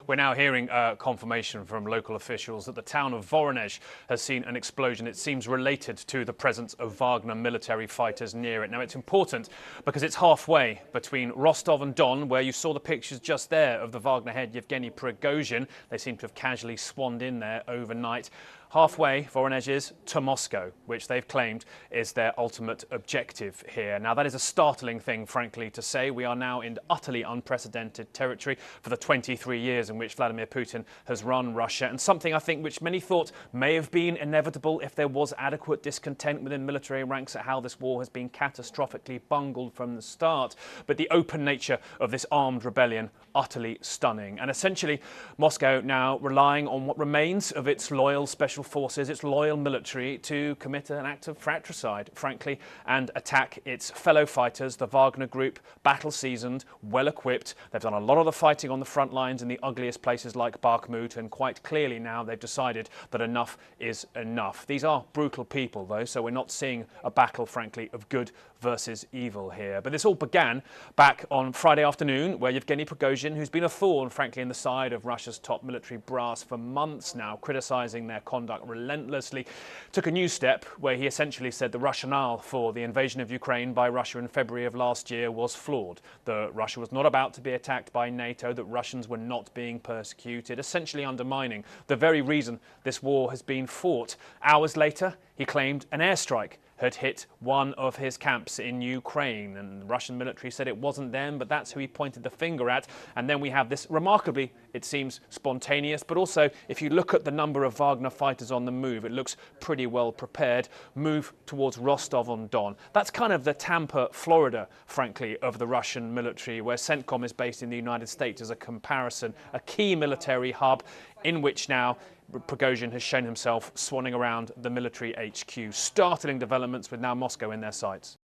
We're now hearing confirmation from local officials that the town of Voronezh has seen an explosion. It seems related to the presence of Wagner military fighters near it. Now, it's important because it's halfway between Rostov-on-Don, where you saw the pictures just there of the Wagner head Yevgeny Prigozhin. They seem to have casually swanned in there overnight. Halfway, Voronezh is to Moscow, which they've claimed is their ultimate objective here. Now, that is a startling thing, frankly, to say. We are now in utterly unprecedented territory for the 23 years in which Vladimir Putin has run Russia, and something I think which many thought may have been inevitable if there was adequate discontent within military ranks at how this war has been catastrophically bungled from the start. But the open nature of this armed rebellion, utterly stunning. And essentially, Moscow now relying on what remains of its loyal special forces, its loyal military, to commit an act of fratricide, frankly, and attack its fellow fighters, the Wagner group, battle-seasoned, well-equipped. They've done a lot of the fighting on the front lines in the ugliest places like Bakhmut, and quite clearly now they've decided that enough is enough. These are brutal people, though, so we're not seeing a battle, frankly, of good versus evil here. But this all began back on Friday afternoon, where Yevgeny Prigozhin, who's been a thorn, frankly, in the side of Russia's top military brass for months now, criticising their conduct relentlessly, took a new step where he essentially said the rationale for the invasion of Ukraine by Russia in February of last year was flawed. That Russia was not about to be attacked by NATO, that Russians were not being persecuted, essentially undermining the very reason this war has been fought. Hours later, he claimed an airstrike had hit one of his camps in Ukraine, and the Russian military said it wasn't them, but that's who he pointed the finger at. And then we have this remarkably, it seems spontaneous, but also if you look at the number of Wagner fighters on the move, it looks pretty well prepared, move towards Rostov-on-Don. That's kind of the Tampa, Florida, frankly, of the Russian military, where CENTCOM is based in the United States as a comparison, a key military hub in which now Prigozhin has shown himself swanning around the military HQ. Startling developments with now Moscow in their sights.